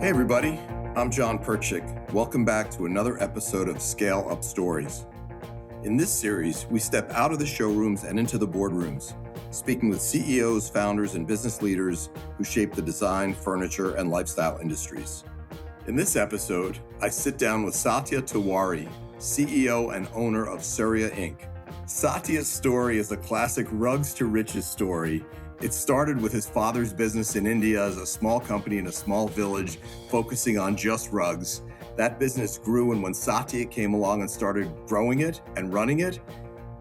Hey everybody, I'm John Perchik. Welcome back to another episode of Scale Up Stories. In this series, we step out of the showrooms and into the boardrooms, speaking with CEOs, founders, and business leaders who shape the design, furniture, and lifestyle industries. In this episode, I sit down with Satya Tiwari, CEO and owner of Surya Inc. Satya's story is a classic rugs to riches story. It started with his father's business in India as a small company in a small village focusing on just rugs. That business grew, and when Satya came along and started growing it and running it,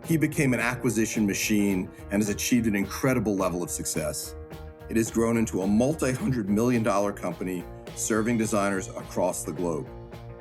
he became an acquisition machine and has achieved an incredible level of success. It has grown into a multi-hundred-million-dollar company serving designers across the globe.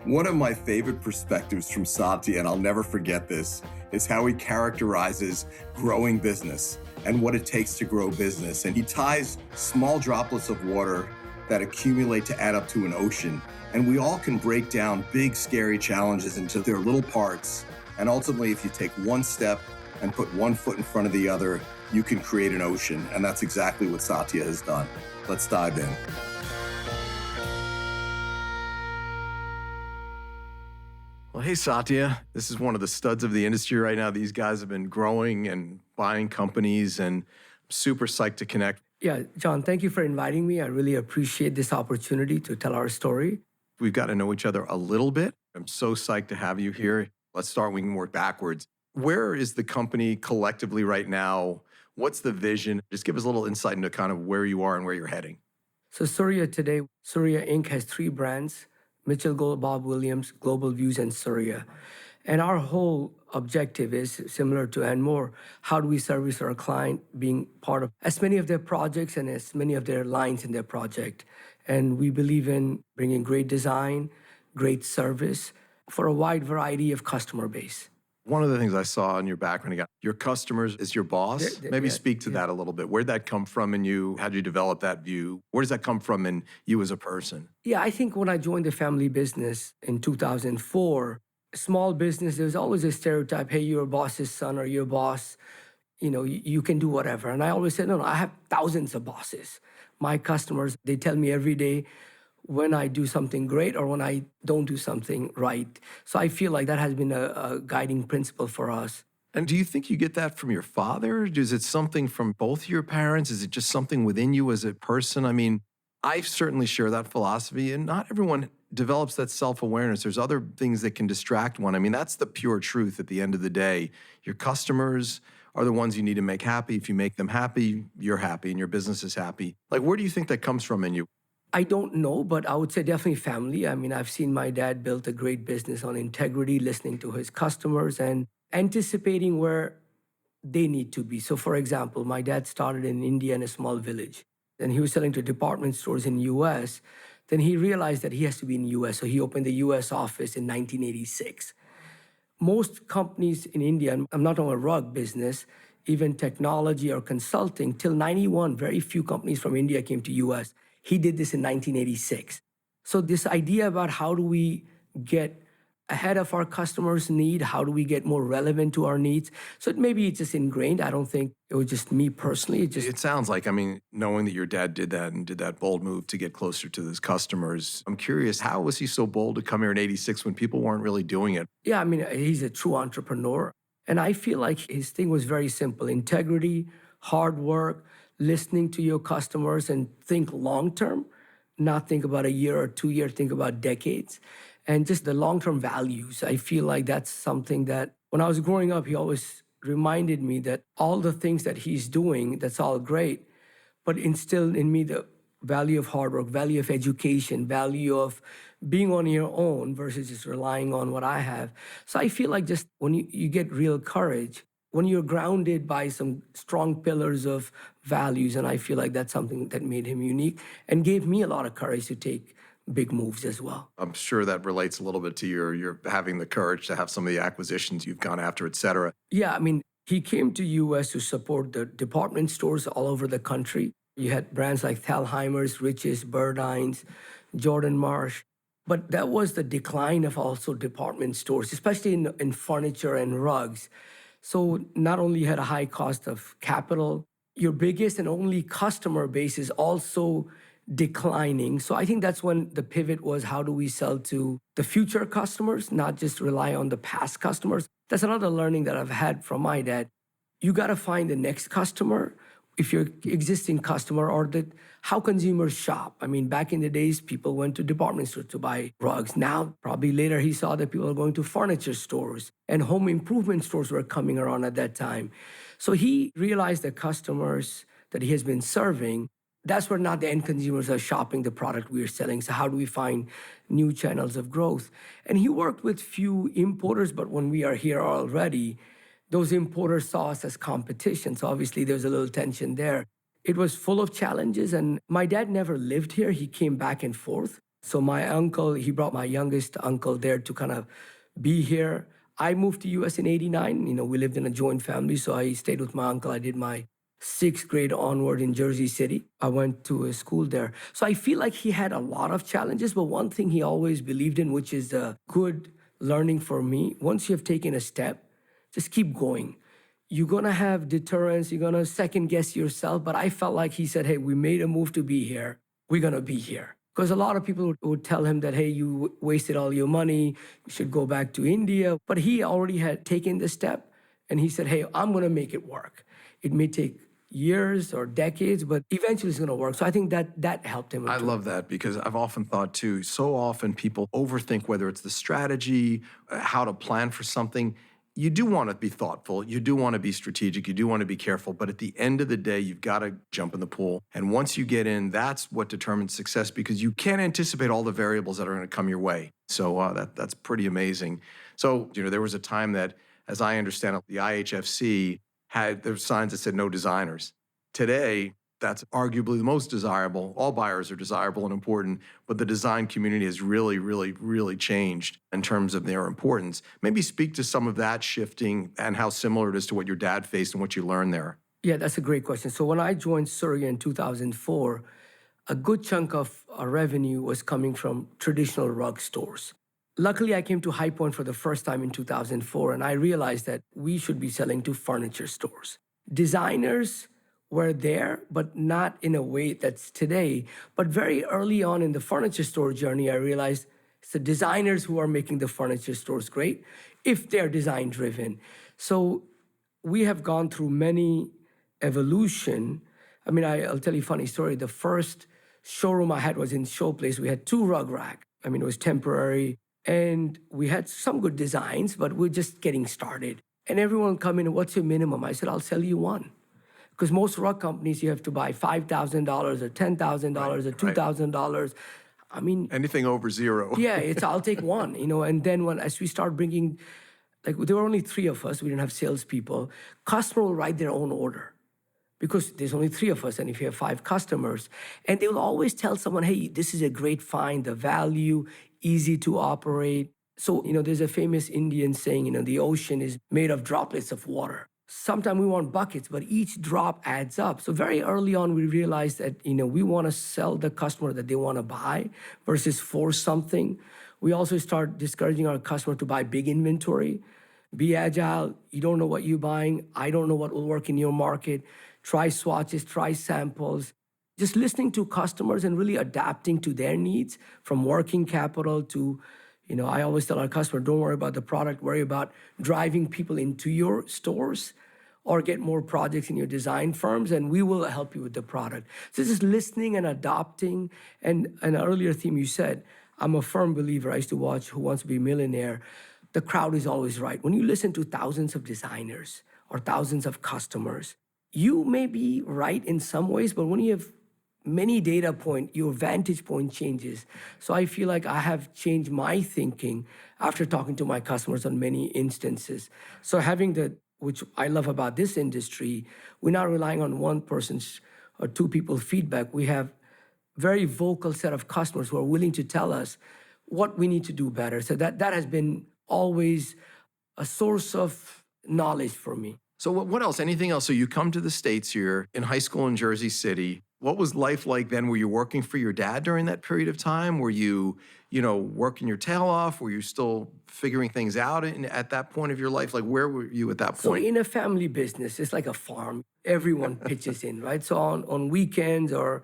One of my favorite perspectives from Satya, and I'll never forget this, is how he characterizes growing business and what it takes to grow business. And he ties small droplets of water that accumulate to add up to an ocean. And we all can break down big, scary challenges into their little parts. And ultimately, if you take one step and put one foot in front of the other, you can create an ocean. And that's exactly what Satya has done. Let's dive in. Well, hey, Satya, this is one of the studs of the industry right now. These guys have been growing and buying companies, and I'm super psyched to connect. Yeah, John, thank you for inviting me. I really appreciate this opportunity to tell our story. We've got to know each other a little bit. I'm so psyched to have you here. Let's start, we can work backwards. Where is the company collectively right now? What's the vision? Just give us a little insight into kind of where you are and where you're heading. So Surya today, Surya Inc. has 3 brands: Mitchell Gold, Bob Williams, Global Views, and Surya. And our whole objective is similar to and more, how do we service our client being part of as many of their projects and as many of their lines in their project. And we believe in bringing great design, great service for a wide variety of customer base. One of the things I saw in your background, again, your customers is your boss. Maybe speak to that a little bit. Where'd that come from in you? How'd you develop that view? Where does that come from in you as a person? Yeah, I think when I joined the family business in 2004, small business, there's always a stereotype, hey, you're a boss's son or you're a boss, you can do whatever. And I always said, no, I have thousands of bosses. My customers, they tell me every day when I do something great or when I don't do something right. So I feel like that has been a guiding principle for us. And do you think you get that from your father? Is it something from both your parents? Is it just something within you as a person? I mean, I certainly share that philosophy, and not everyone develops that self-awareness. There's other things that can distract one. I mean, that's the pure truth at the end of the day. Your customers are the ones you need to make happy. If you make them happy, you're happy and your business is happy. Like, where do you think that comes from in you? I don't know, but I would say definitely family. I mean, I've seen my dad build a great business on integrity, listening to his customers and anticipating where they need to be. So for example, my dad started in India in a small village, and he was selling to department stores in US. Then he realized that he has to be in the US, so he opened the US office in 1986. Most companies in India, and I'm not on a rug business, even technology or consulting, till 91, very few companies from India came to US. He did this in 1986. So this idea about how do we get ahead of our customers' need, how do we get more relevant to our needs? So maybe it's just ingrained. I don't think it was just me personally. It sounds like, I mean, knowing that your dad did that and did that bold move to get closer to his customers, I'm curious, how was he so bold to come here in 86 when people weren't really doing it? Yeah, I mean, he's a true entrepreneur. And I feel like his thing was very simple: integrity, hard work, listening to your customers, and think long-term, not think about a year or 2 years, think about decades. And just the long-term values. I feel like that's something that when I was growing up, he always reminded me that all the things that he's doing, that's all great, but instilled in me the value of hard work, value of education, value of being on your own versus just relying on what I have. So I feel like just when you get real courage, when you're grounded by some strong pillars of values, and I feel like that's something that made him unique and gave me a lot of courage to take big moves as well. I'm sure that relates a little bit to your having the courage to have some of the acquisitions you've gone after, et cetera. Yeah, I mean, he came to US to support the department stores all over the country. You had brands like Thalheimer's, Riches, Burdines, Jordan Marsh. But that was the decline of also department stores, especially in furniture and rugs. So not only you had a high cost of capital, your biggest and only customer base is also declining. So I think that's when the pivot was, how do we sell to the future customers, not just rely on the past customers? That's another learning that I've had from my dad. You got to find the next customer if you're existing customer, or how consumers shop. I mean, back in the days, people went to department stores to buy rugs. Now, probably later, he saw that people are going to furniture stores, and home improvement stores were coming around at that time. So he realized the customers that he has been serving, that's where not the end consumers are shopping the product we are selling. So how do we find new channels of growth? And he worked with few importers, but when we are here already, those importers saw us as competition. So obviously there's a little tension there. It was full of challenges, and my dad never lived here. He came back and forth. So my uncle, he brought my youngest uncle there to kind of be here. I moved to US in 89. We lived in a joint family, so I stayed with my uncle. I did my sixth grade onward in Jersey City. I went to a school there. So I feel like he had a lot of challenges, but one thing he always believed in, which is a good learning for me, once you have taken a step, just keep going. You're gonna have deterrence, you're gonna second guess yourself, but I felt like he said, hey, we made a move to be here, we're gonna be here. Because a lot of people would tell him that, hey, you wasted all your money, you should go back to India. But he already had taken the step, and he said, hey, I'm gonna make it work. It may take years or decades, but eventually it's gonna work. So I think that helped him. I love that, because I've often thought too, so often people overthink whether it's the strategy, how to plan for something. You do want to be thoughtful, you do want to be strategic, you do want to be careful, but at the end of the day, you've got to jump in the pool. And once you get in, that's what determines success, because you can't anticipate all the variables that are going to come your way. So that's pretty amazing. So, there was a time that, as I understand it, the IHFC had their signs that said no designers. Today, that's arguably the most desirable. All buyers are desirable and important, but the design community has really, really, really changed in terms of their importance. Maybe speak to some of that shifting and how similar it is to what your dad faced and what you learned there. Yeah, that's a great question. So when I joined Surya in 2004, a good chunk of our revenue was coming from traditional rug stores. Luckily, I came to High Point for the first time in 2004, and I realized that we should be selling to furniture stores. Designers were there, but not in a way that's today. But very early on in the furniture store journey, I realized it's the designers who are making the furniture stores great if they're design driven. So we have gone through many evolution. I mean, I'll tell you a funny story. The first showroom I had was in Showplace. We had 2 rug racks. I mean, it was temporary. And we had some good designs, but we're just getting started. And everyone would come in, what's your minimum? I said, I'll sell you one. Because most rug companies, you have to buy $5,000 or $10,000 or $2,000. I mean, anything over zero. Yeah, I'll take one, And then as we start bringing, like there were only 3 of us, we didn't have salespeople. Customer will write their own order because there's only 3 of us, and if you have 5 customers, and they will always tell someone, hey, this is a great find, the value, easy to operate. So, there's a famous Indian saying, the ocean is made of droplets of water. Sometimes we want buckets, but each drop adds up. So very early on, we realized that, we want to sell the customer that they want to buy versus force something. We also start discouraging our customer to buy big inventory. Be agile. You don't know what you're buying. I don't know what will work in your market. Try swatches, try samples. Just listening to customers and really adapting to their needs, from working capital to, I always tell our customer, don't worry about the product, worry about driving people into your stores or get more projects in your design firms, and we will help you with the product. So just listening and adopting. And an earlier theme you said, I'm a firm believer. I used to watch Who Wants to Be a Millionaire. The crowd is always right. When you listen to thousands of designers or thousands of customers, you may be right in some ways, but when you have many data points, your vantage point changes. So I feel like I have changed my thinking after talking to my customers on many instances. So having which I love about this industry, we're not relying on one person's or 2 people's feedback. We have very vocal set of customers who are willing to tell us what we need to do better. So that has been always a source of knowledge for me. So what else? Anything else? So you come to the States here in high school in Jersey City. What was life like then? Were you working for your dad during that period of time? Were you, working your tail off? Were you still figuring things out at that point of your life? Like, where were you at that point? So in a family business, it's like a farm. Everyone pitches in, right? So on weekends or,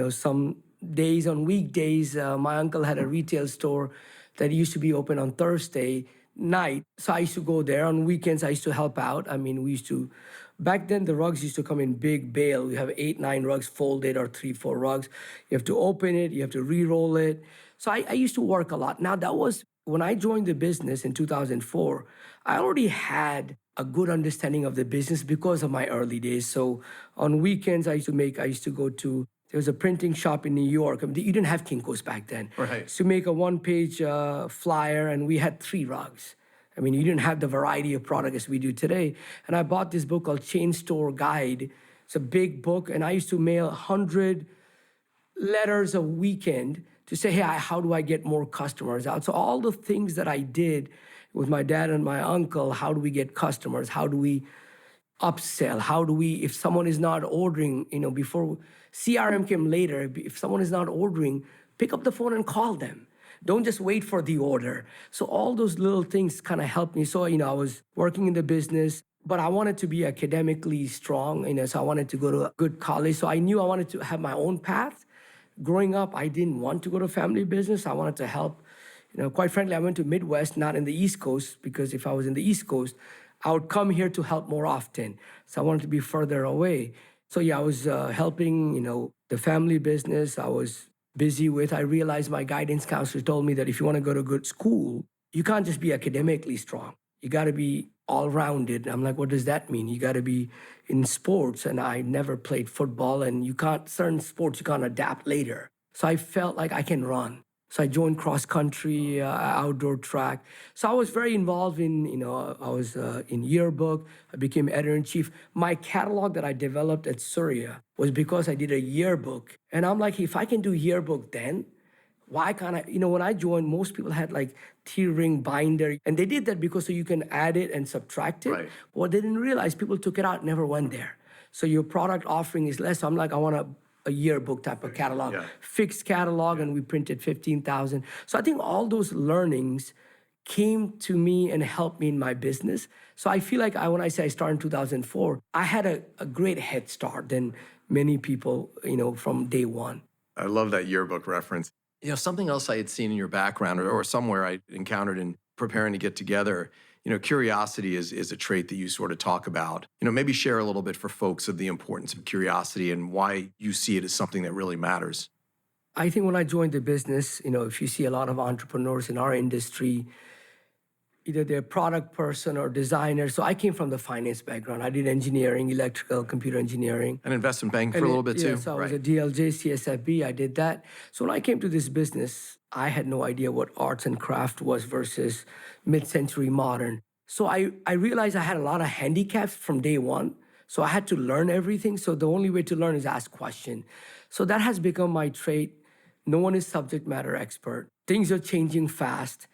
some days, on weekdays, my uncle had a retail store that used to be open on Thursday night. So I used to go there. On weekends, I used to help out. I mean, we used to, back then, the rugs used to come in big bale. We have 8, 9 rugs folded or 3, 4 rugs. You have to open it, you have to re-roll it. So I used to work a lot. Now, that was when I joined the business in 2004, I already had a good understanding of the business because of my early days. So on weekends, I used to go to, there was a printing shop in New York. I mean, you didn't have Kinko's back then. Right. To make a one-page flyer, and we had 3 rugs. I mean, you didn't have the variety of product as we do today. And I bought this book called Chain Store Guide. It's a big book, and I used to mail 100 letters a weekend to say, hey, how do I get more customers out? So all the things that I did with my dad and my uncle, how do we get customers? How do we upsell? How do we, if someone is not ordering, before CRM came later, if someone is not ordering, pick up the phone and call them. Don't just wait for the order. So all those little things kind of helped me. So, I was working in the business, but I wanted to be academically strong, so I wanted to go to a good college. So I knew I wanted to have my own path. Growing up, I didn't want to go to family business. I wanted to help. Quite frankly, I went to Midwest, not in the East Coast, because if I was in the East Coast, I would come here to help more often. So I wanted to be further away. So yeah, I was helping, the family business. I was busy with. I realized my guidance counselor told me that if you want to go to a good school, you can't just be academically strong. You got to be all-rounded. I'm like, what does that mean? You got to be in sports, and I never played football, and certain sports you can't adapt later. So I felt like I can run. So I joined cross country, outdoor track. So I was very involved in, I was in yearbook. I became editor-in-chief. My catalog that I developed at Surya was because I did a yearbook. And I'm like, if I can do yearbook then, why can't I? When I joined, most people had like T-ring binder. And they did that because so you can add it and subtract it. Right. But what they didn't realize, people took it out, never went there. So your product offering is less. So I'm like, I want a yearbook type of catalog, Yeah. fixed catalog, and we printed 15,000. So I think all those learnings came to me and helped me in my business. So I feel like when I say I started in 2004, I had a great head start than many people, from day one. I love that yearbook reference. Something else I had seen in your background or somewhere I encountered in preparing to get together, curiosity is a trait that you sort of talk about. Maybe share a little bit for folks of the importance of curiosity and why you see it as something that really matters. I think when I joined the business, if you see a lot of entrepreneurs in our industry, either they're product person or designer. So I came from the finance background. I did engineering, electrical, computer engineering. And investment bank for a little bit too. So I was a DLJ, CSFB, I did that. So when I came to this business, I had no idea what arts and craft was versus mid-century modern. So I realized I had a lot of handicaps from day one. So I had to learn everything. So the only way to learn is ask questions. So that has become my trait. No one is subject matter expert. Things are changing fast.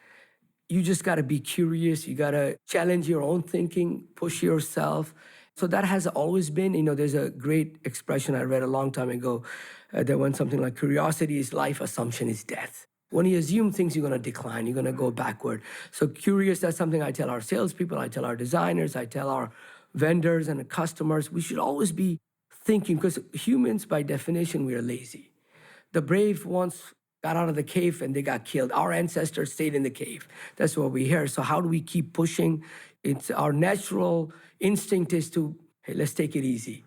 You just got to be curious. You got to challenge your own thinking, push yourself. So that has always been, there's a great expression I read a long time ago that went something like, curiosity is life, assumption is death. When you assume things, you're going to decline, you're going to go backward. So curious, that's something I tell our salespeople, I tell our designers, I tell our vendors and customers. We should always be thinking, because humans, by definition, we are lazy. The brave ones got out of the cave and they got killed. Our ancestors stayed in the cave. That's what we hear. So how do we keep pushing? It's our natural instinct is to, hey, let's take it easy.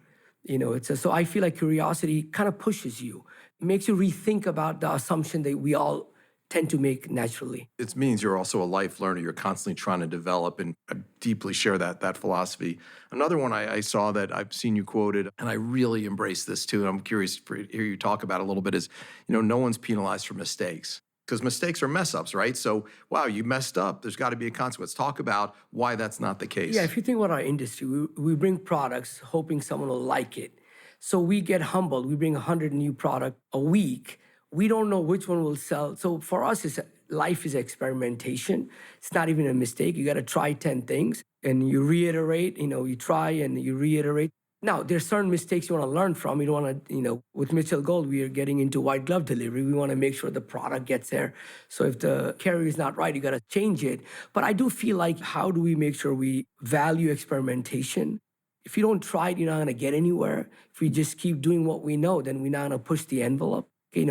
So I feel like curiosity kind of pushes you. It makes you rethink about the assumption that we all tend to make naturally. It means you're also a life learner. You're constantly trying to develop, and I deeply share that philosophy. Another one I saw that I've seen you quoted, and I really embrace this too, and I'm curious to hear you talk about it a little bit, is, no one's penalized for mistakes. Because mistakes are mess-ups, right? So, wow, you messed up. There's got to be a consequence. Talk about why that's not the case. Yeah, if you think about our industry, we bring products hoping someone will like it. So we get humbled. We bring 100 new products a week. We don't know which one will sell. So for us, life is experimentation. It's not even a mistake. You got to try 10 things and you reiterate, you try and you reiterate. Now, there's certain mistakes you want to learn from. You don't want to, with Mitchell Gold, we are getting into white glove delivery. We want to make sure the product gets there. So if the carrier is not right, you got to change it. But I do feel like, how do we make sure we value experimentation? If you don't try it, you're not going to get anywhere. If we just keep doing what we know, then we're not going to push the envelope.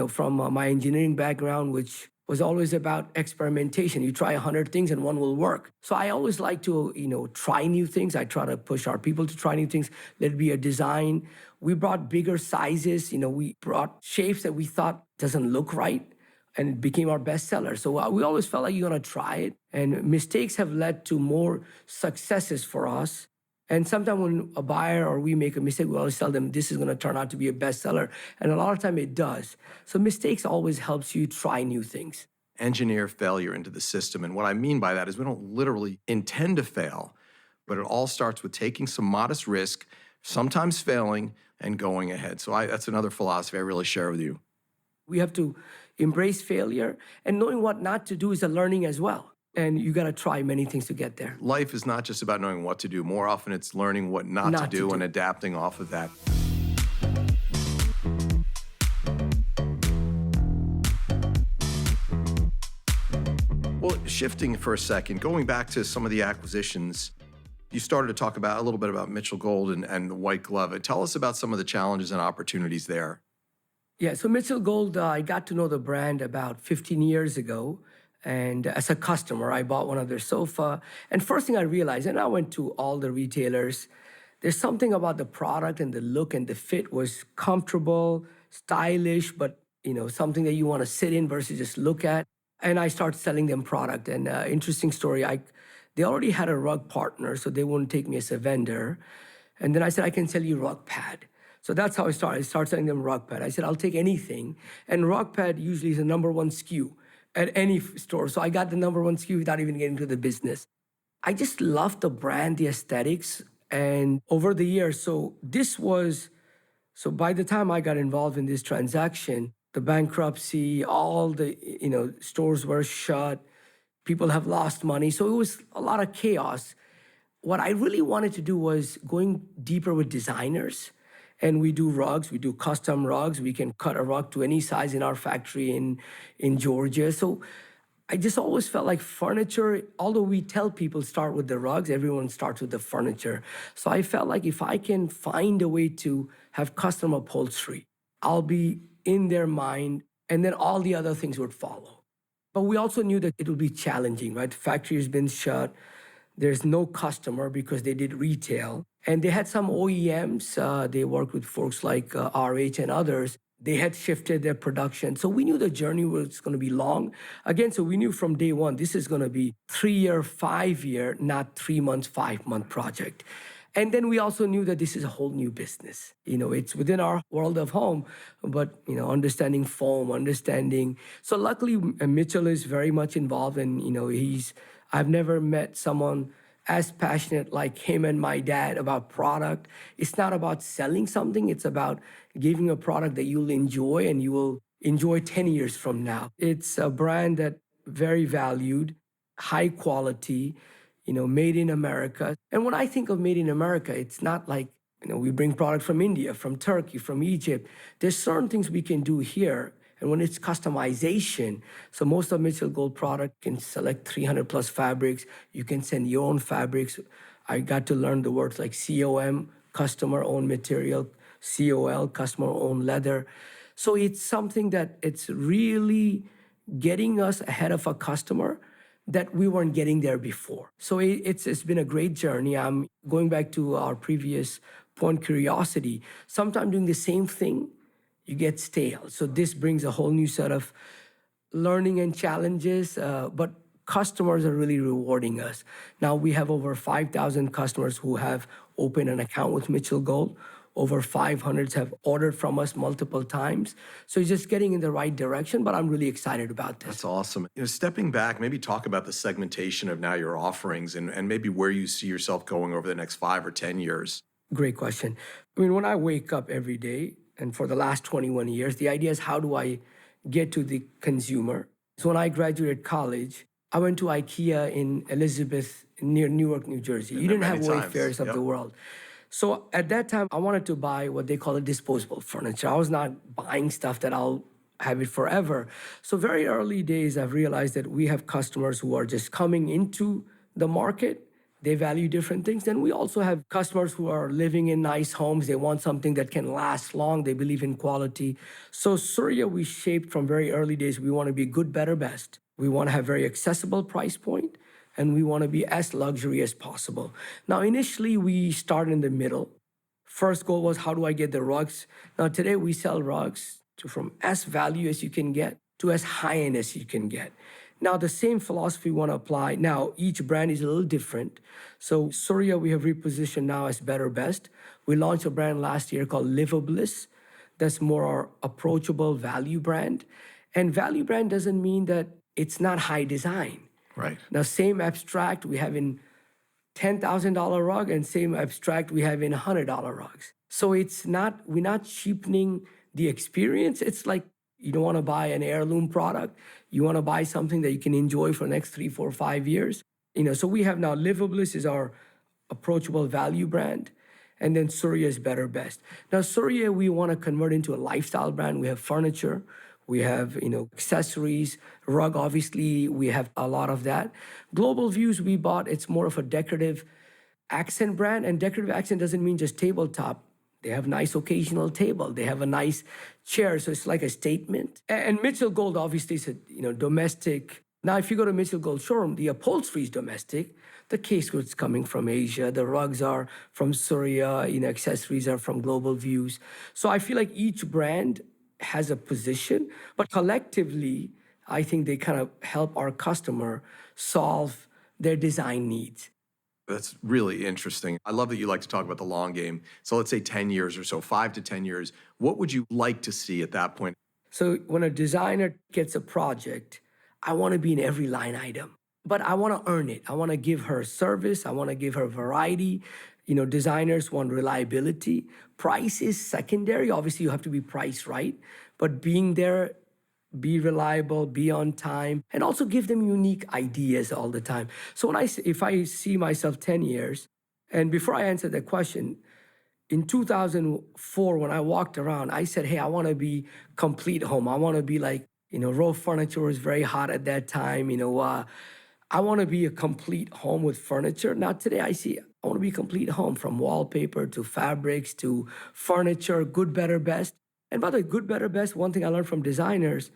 from my engineering background, which was always about experimentation. You try 100 things and one will work. So I always like to, try new things. I try to push our people to try new things. Let it be a design. We brought bigger sizes. We brought shapes that we thought doesn't look right, and it became our bestseller. So we always felt like you're going to try it. And mistakes have led to more successes for us. And sometimes when a buyer or we make a mistake, we always tell them this is going to turn out to be a bestseller. And a lot of time it does. So mistakes always helps you try new things. Engineer failure into the system. And what I mean by that is we don't literally intend to fail, but it all starts with taking some modest risk, sometimes failing, and going ahead. So that's another philosophy I really share with you. We have to embrace failure, and knowing what not to do is a learning as well. And you got to try many things to get there. Life is not just about knowing what to do. More often, it's learning what not to do and adapting off of that. Well, shifting for a second, going back to some of the acquisitions, you started to talk about a little bit about Mitchell Gold and the white glove. Tell us about some of the challenges and opportunities there. Yeah, so Mitchell Gold, I got to know the brand about 15 years ago. And as a customer, I bought one of their sofa. And first thing I realized, and I went to all the retailers, there's something about the product and the look and the fit was comfortable, stylish, but something that you want to sit in versus just look at. And I started selling them product. And interesting story, they already had a rug partner, so they wouldn't take me as a vendor. And then I said, I can sell you rug pad. So that's how I started. I started selling them rug pad. I said, I'll take anything. And rug pad usually is the number one SKU at any store. So I got the number one SKU without even getting to the business. I just loved the brand, the aesthetics. And over the years, so by the time I got involved in this transaction, the bankruptcy, all the, stores were shut. People have lost money. So it was a lot of chaos. What I really wanted to do was going deeper with designers. And we do rugs, we do custom rugs. We can cut a rug to any size in our factory in Georgia. So I just always felt like furniture, although we tell people start with the rugs, everyone starts with the furniture. So I felt like if I can find a way to have custom upholstery, I'll be in their mind, and then all the other things would follow. But we also knew that it would be challenging, right? The factory has been shut. There's no customer because they did retail. And they had some OEMs. They worked with folks like RH and others. They had shifted their production. So we knew the journey was going to be long. Again, so we knew from day one, this is going to be 3-year, 5-year, not 3 months, 5-month project. And then we also knew that this is a whole new business. It's within our world of home, but, understanding foam, understanding. So luckily, Mitchell is very much involved, and, I've never met someone as passionate like him and my dad about product. It's not about selling something. It's about giving a product that you'll enjoy and you will enjoy 10 years from now. It's a brand that very valued, high quality, made in America. And when I think of made in America, it's not like, we bring product from India, from Turkey, from Egypt. There's certain things we can do here. And when it's customization, so most of Mitchell Gold product can select 300 plus fabrics. You can send your own fabrics. I got to learn the words like COM, customer owned material, COL, customer owned leather. So it's something that it's really getting us ahead of a customer that we weren't getting there before. So it's been a great journey. I'm going back to our previous point, curiosity. Sometimes doing the same thing, you get stale. So this brings a whole new set of learning and challenges, but customers are really rewarding us. Now we have over 5,000 customers who have opened an account with Mitchell Gold. Over 500 have ordered from us multiple times. So it's just getting in the right direction, but I'm really excited about this. That's awesome. Stepping back, maybe talk about the segmentation of now your offerings and maybe where you see yourself going over the next 5 or 10 years. Great question. When I wake up every day, and for the last 21 years, the idea is how do I get to the consumer? So when I graduated college, I went to IKEA in Elizabeth, near Newark, New Jersey. You didn't have Wayfairs of the world. So at that time, I wanted to buy what they call a disposable furniture. I was not buying stuff that I'll have it forever. So very early days, I've realized that we have customers who are just coming into the market. They value different things. Then we also have customers who are living in nice homes. They want something that can last long. They believe in quality. So Surya, we shaped from very early days. We want to be good, better, best. We want to have very accessible price point, and we want to be as luxury as possible. Now, initially, we started in the middle. First goal was, how do I get the rugs? Now, today we sell rugs from as value as you can get to as high end as you can get. Now, the same philosophy we want to apply. Now, each brand is a little different. So, Surya, we have repositioned now as better, best. We launched a brand last year called Livabliss. That's more our approachable value brand. And value brand doesn't mean that it's not high design. Right. Now, same abstract we have in $10,000 rug and same abstract we have in $100 rugs. So we're not cheapening the experience. It's like you don't want to buy an heirloom product. You want to buy something that you can enjoy for the next 3, 4, 5 years. So we have now Livabliss is our approachable value brand. And then Surya is better, best. Now, Surya, we want to convert into a lifestyle brand. We have furniture. We have, accessories, rug, obviously, we have a lot of that. Global Views we bought, it's more of a decorative accent brand, and decorative accent doesn't mean just tabletop. They have nice occasional table. They have a nice chair, so it's like a statement. And Mitchell Gold obviously is a domestic. Now, if you go to Mitchell Gold showroom, the upholstery is domestic. The case goods coming from Asia. The rugs are from Surya. Accessories are from Global Views. So I feel like each brand has a position, but collectively, I think they kind of help our customer solve their design needs. That's really interesting. I love that you like to talk about the long game. So let's say 10 years or so, 5 to 10 years. What would you like to see at that point? So when a designer gets a project, I want to be in every line item, but I want to earn it. I want to give her service. I want to give her variety. Designers want reliability. Price is secondary. Obviously, you have to be priced right, but being there, be reliable, be on time, and also give them unique ideas all the time. So if I see myself 10 years, and before I answer that question, in 2004, when I walked around, I said, hey, I want to be complete home. I want to be like, row furniture was very hot at that time. I want to be a complete home with furniture. Now today I want to be a complete home, from wallpaper to fabrics to furniture, good, better, best. And by the way, good, better, best, one thing I learned from designers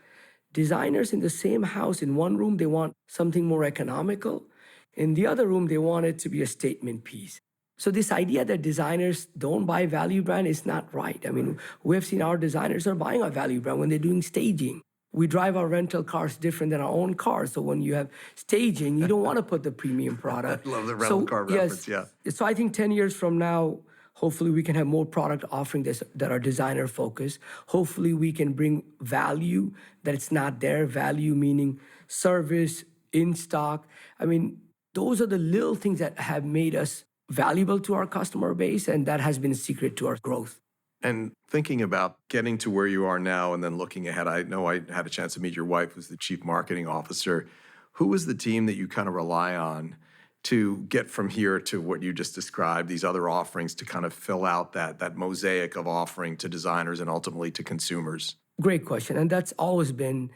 in the same house, in one room, they want something more economical. In the other room, they want it to be a statement piece. So this idea that designers don't buy value brand is not right. I mean, we have seen our designers are buying a value brand when they're doing staging. We drive our rental cars different than our own cars. So when you have staging, you don't want to put the premium product. I love the rental car reference, yeah. So I think 10 years from now, hopefully we can have more product offerings that are designer focused. Hopefully we can bring value that it's not there. Value meaning service, in stock. I mean, those are the little things that have made us valuable to our customer base, and that has been a secret to our growth. And thinking about getting to where you are now and then looking ahead, I know I had a chance to meet your wife, who's the chief marketing officer. Who is the team that you kind of rely on to get from here to what you just described, these other offerings, to kind of fill out that mosaic of offering to designers and ultimately to consumers? Great question. And that's always been,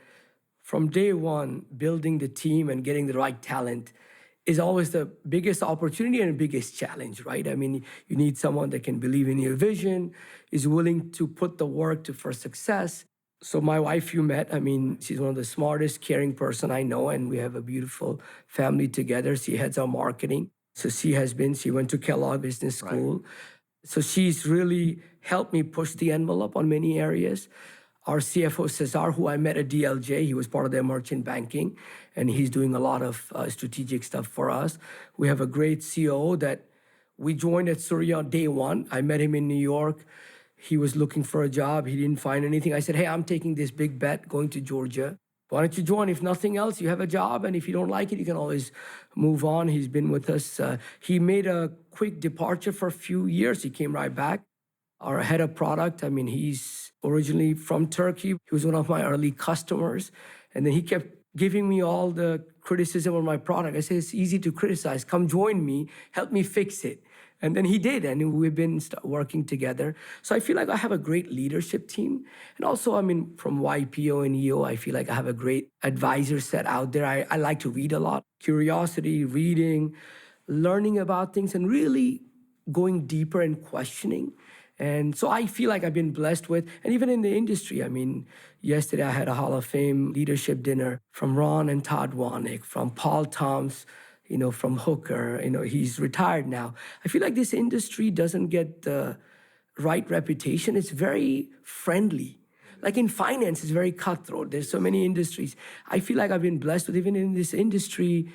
from day one, building the team and getting the right talent is always the biggest opportunity and biggest challenge, right? I mean, you need someone that can believe in your vision, is willing to put the work for success. So my wife you met, I mean, she's one of the smartest, caring person I know, and we have a beautiful family together. She heads our marketing. So she went to Kellogg Business School. Right. So she's really helped me push the envelope on many areas. Our CFO, Cesar, who I met at DLJ, he was part of their merchant banking, and he's doing a lot of strategic stuff for us. We have a great COO that we joined at Surya on day one. I met him in New York. He was looking for a job. He didn't find anything. I said, hey, I'm taking this big bet going to Georgia. Why don't you join? If nothing else, you have a job, and if you don't like it, you can always move on. He's been with us. He made a quick departure for a few years. He came right back. Our head of product, I mean, he's originally from Turkey. He was one of my early customers. And then he kept giving me all the criticism of my product. I said, it's easy to criticize. Come join me. Help me fix it. And then he did, and we've been working together. So I feel like I have a great leadership team. And also, I mean, from YPO and EO, I feel like I have a great advisor set out there. I like to read a lot. Curiosity, reading, learning about things and really going deeper and questioning. And so I feel like I've been blessed with, and even in the industry, I mean, yesterday I had a Hall of Fame leadership dinner from Ron and Todd Warnick, from Paul Toms, from Hooker. He's retired now. I feel like this industry doesn't get the right reputation. It's very friendly. Like in finance, it's very cutthroat. There's so many industries. I feel like I've been blessed with, even in this industry.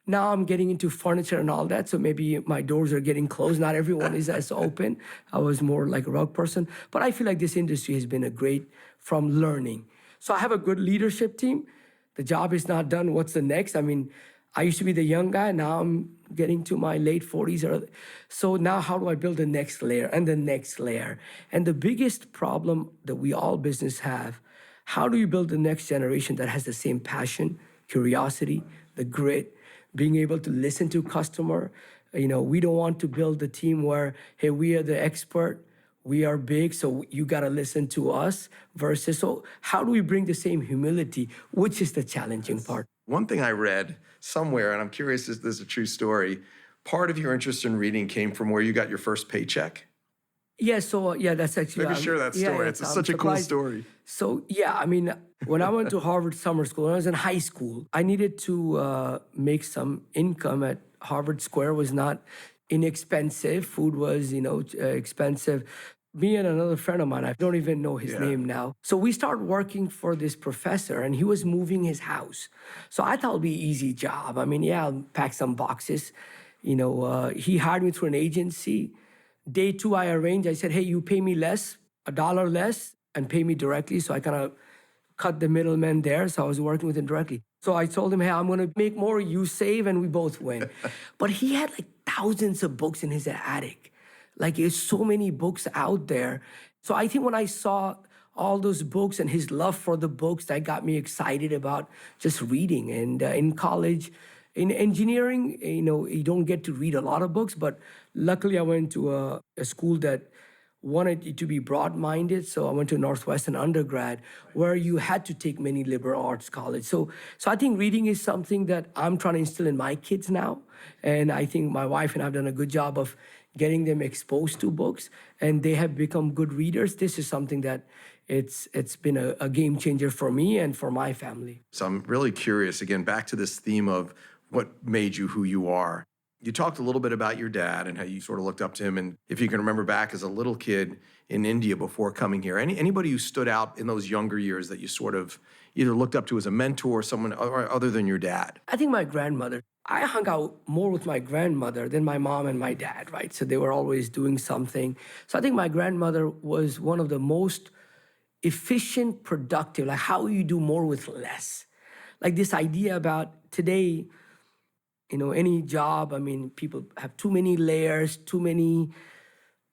Now I'm getting into furniture and all that, so maybe my doors are getting closed. Not everyone is as open. I was more like a rug person. But I feel like this industry has been a great from learning. So I have a good leadership team. The job is not done. What's the next? I mean, I used to be the young guy. Now I'm getting to my late 40s. So now how do I build the next layer and the next layer? And the biggest problem that we all business have, how do you build the next generation that has the same passion, curiosity, the grit, being able to listen to customer? We don't want to build a team where, hey, we are the expert, we are big, so you got to listen to us, versus, so how do we bring the same humility, which is the challenging part? One thing I read somewhere, and I'm curious if this is a true story, part of your interest in reading came from where you got your first paycheck. Yeah, so that's actually... Maybe share that story. It's such a cool story. So I mean, when I went to Harvard summer school, when I was in high school, I needed to make some income at Harvard Square. Was not inexpensive. Food was, expensive. Me and another friend of mine, I don't even know his name now. So we started working for this professor, and he was moving his house. So I thought it'd be an easy job. I mean, I'll pack some boxes. He hired me through an agency. Day 2, I arranged. I said, hey, you pay me less, $1 less, and pay me directly. So I kind of cut the middleman there. So I was working with him directly. So I told him, hey, I'm going to make more, you save, and we both win. But he had like thousands of books in his attic. Like, there's so many books out there. So I think when I saw all those books and his love for the books, that got me excited about just reading. And in college, in engineering, you don't get to read a lot of books, but luckily I went to a school that wanted it to be broad-minded. So I went to Northwestern undergrad, where you had to take many liberal arts college. So I think reading is something that I'm trying to instill in my kids now. And I think my wife and I have done a good job of getting them exposed to books, and they have become good readers. This is something that it's been a game changer for me and for my family. So I'm really curious, again, back to this theme of what made you who you are. You talked a little bit about your dad and how you sort of looked up to him. And if you can remember back as a little kid in India before coming here, anybody who stood out in those younger years that you sort of either looked up to as a mentor or someone other than your dad? I think my grandmother. I hung out more with my grandmother than my mom and my dad, right? So they were always doing something. So I think my grandmother was one of the most efficient, productive, like how you do more with less. Like this idea about today, any job, I mean, people have too many layers, too many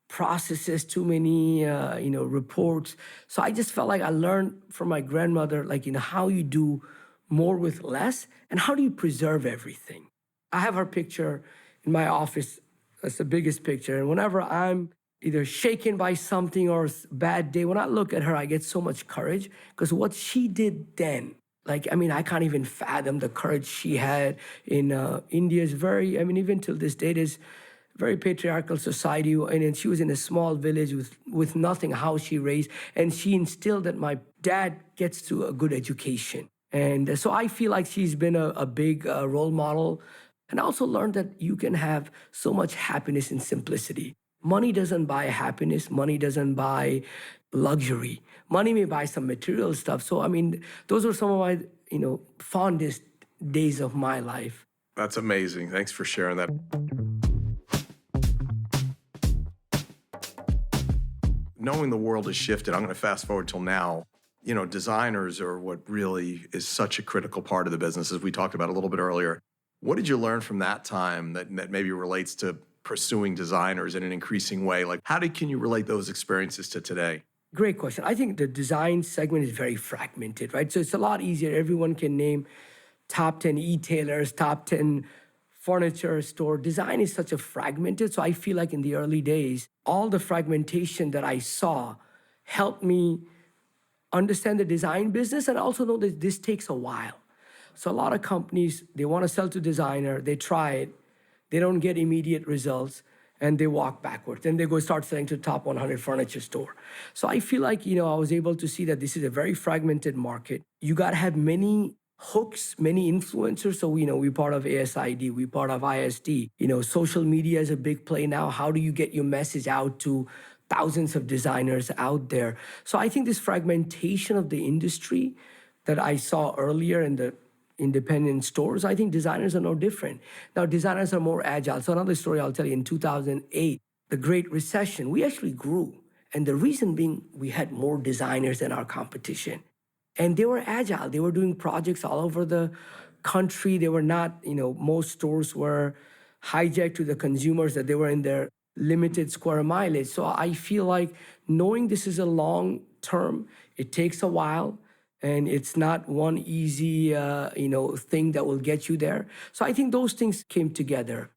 processes, too many, reports. So I just felt like I learned from my grandmother, like, how you do more with less, and how do you preserve everything? I have her picture in my office. That's the biggest picture. And whenever I'm either shaken by something or a bad day, when I look at her, I get so much courage, because what she did then, I can't even fathom the courage she had in India. Is very, even till this day, there's very patriarchal society, and she was in a small village with nothing, how she raised, and she instilled that my dad gets to a good education. And so I feel like she's been a big role model. And I also learned that you can have so much happiness in simplicity. Money doesn't buy happiness. Money doesn't buy luxury. Money may buy some material stuff. So, those are some of my, fondest days of my life. That's amazing. Thanks for sharing that. Knowing the world has shifted, I'm going to fast forward till now. Designers are what really is such a critical part of the business, as we talked about a little bit earlier. What did you learn from that time that maybe relates to pursuing designers in an increasing way? Like, can you relate those experiences to today? Great question. I think the design segment is very fragmented, right? So it's a lot easier. Everyone can name top 10 e-tailers, top 10 furniture store. Design is such a fragmented. So I feel like in the early days, all the fragmentation that I saw helped me understand the design business, and also know that this takes a while. So a lot of companies, they want to sell to designer, they try it, they don't get immediate results, and they walk backwards. Then they go start selling to top 100 furniture store. So I feel like, I was able to see that this is a very fragmented market. You got to have many hooks, many influencers. So, we're part of ASID, we're part of ISD. Social media is a big play now. How do you get your message out to thousands of designers out there? So I think this fragmentation of the industry that I saw earlier in the independent stores, I think designers are no different. Now, designers are more agile. So another story I'll tell you, in 2008, the Great Recession, we actually grew. And the reason being, we had more designers than our competition. And they were agile. They were doing projects all over the country. They were not, most stores were hijacked to the consumers, that they were in their limited square mileage. So I feel like knowing this is a long term, it takes a while, and it's not one easy, thing that will get you there. So I think those things came together.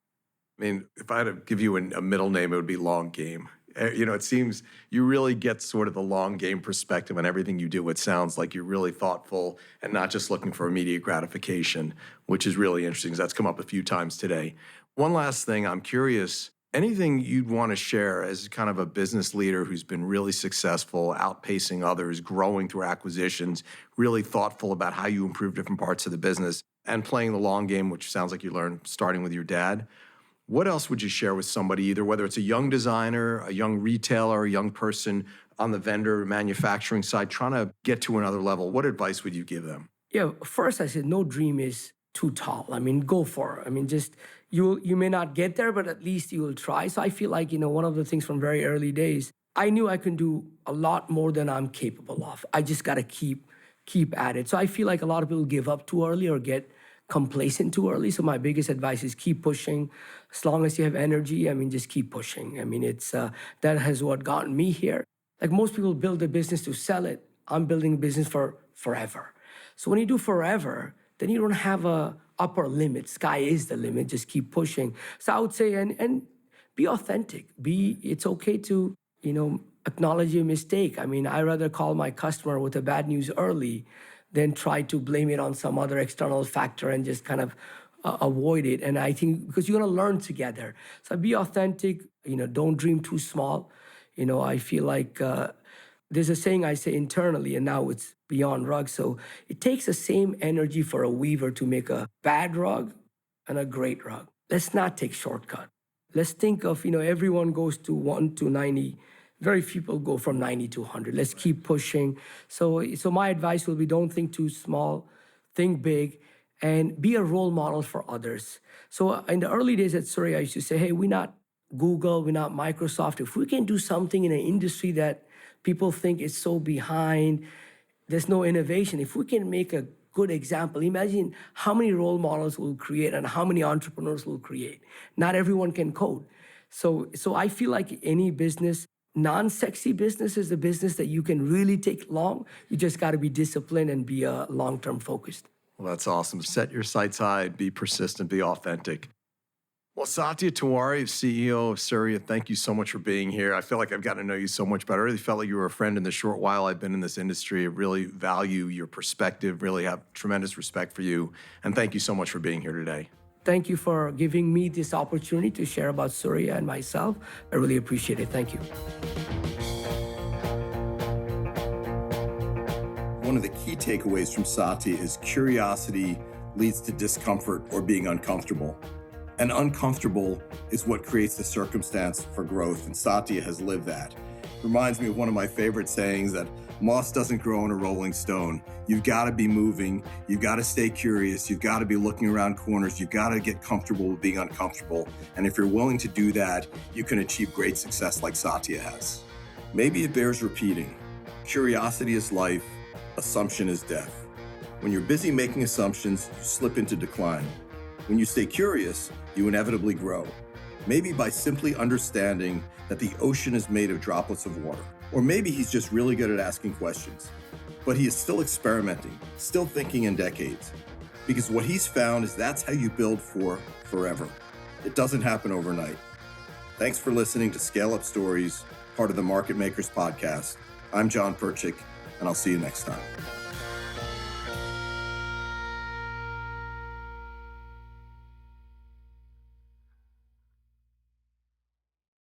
I mean, if I had to give you a middle name, it would be Long Game. It seems you really get sort of the long game perspective on everything you do. It sounds like you're really thoughtful and not just looking for immediate gratification, which is really interesting because that's come up a few times today. One last thing, I'm curious, anything you'd want to share as kind of a business leader who's been really successful, outpacing others, growing through acquisitions, really thoughtful about how you improve different parts of the business and playing the long game, which sounds like you learned starting with your dad. What else would you share with somebody, either whether it's a young designer, a young retailer, a young person on the vendor manufacturing side trying to get to another level? What advice would you give them? Yeah, first I said no dream is too tall. Go for it. Just you may not get there, but at least you will try. So I feel like, one of the things from very early days, I knew I can do a lot more than I'm capable of. I just got to keep at it. So I feel like a lot of people give up too early or get complacent too early. So my biggest advice is keep pushing. As long as you have energy, just keep pushing. It's that has what gotten me here. Like most people build a business to sell it. I'm building a business for forever. So when you do forever, then you don't have a upper limit. Sky is the limit. Just keep pushing. So I would say, and be authentic. It's okay to, acknowledge your mistake. I rather call my customer with the bad news early than try to blame it on some other external factor and just kind of avoid it. And I think because you're going to learn together. So be authentic, don't dream too small. I feel like there's a saying I say internally, and now it's beyond rugs. So it takes the same energy for a weaver to make a bad rug and a great rug. Let's not take shortcut. Let's think of, everyone goes to 1 to 90. Very few people go from 90 to 100. Let's keep pushing. So my advice will be don't think too small, think big, and be a role model for others. So in the early days at Surya, I used to say, hey, we're not Google, we're not Microsoft. If we can do something in an industry that people think is so behind, there's no innovation. If we can make a good example, imagine how many role models we'll create and how many entrepreneurs we'll create. Not everyone can code. So I feel like any business, non-sexy business is a business that you can really take long. You just got to be disciplined and be long-term focused. Well, that's awesome. Set your sights high, be persistent, be authentic. Well, Satya Tiwari, CEO of Surya, thank you so much for being here. I feel like I've gotten to know you so much better. I really felt like you were a friend in the short while I've been in this industry. I really value your perspective, really have tremendous respect for you. And thank you so much for being here today. Thank you for giving me this opportunity to share about Surya and myself. I really appreciate it. Thank you. One of the key takeaways from Satya is curiosity leads to discomfort or being uncomfortable. And uncomfortable is what creates the circumstance for growth, and Satya has lived that. Reminds me of one of my favorite sayings that moss doesn't grow on a rolling stone. You've got to be moving. You've got to stay curious. You've got to be looking around corners. You've got to get comfortable with being uncomfortable. And if you're willing to do that, you can achieve great success like Satya has. Maybe it bears repeating. Curiosity is life. Assumption is death. When you're busy making assumptions, you slip into decline. When you stay curious, you inevitably grow. Maybe by simply understanding that the ocean is made of droplets of water. Or maybe he's just really good at asking questions. But he is still experimenting, still thinking in decades. Because what he's found is that's how you build for forever. It doesn't happen overnight. Thanks for listening to Scale Up Stories, part of the Market Makers podcast. I'm John Perchik, and I'll see you next time.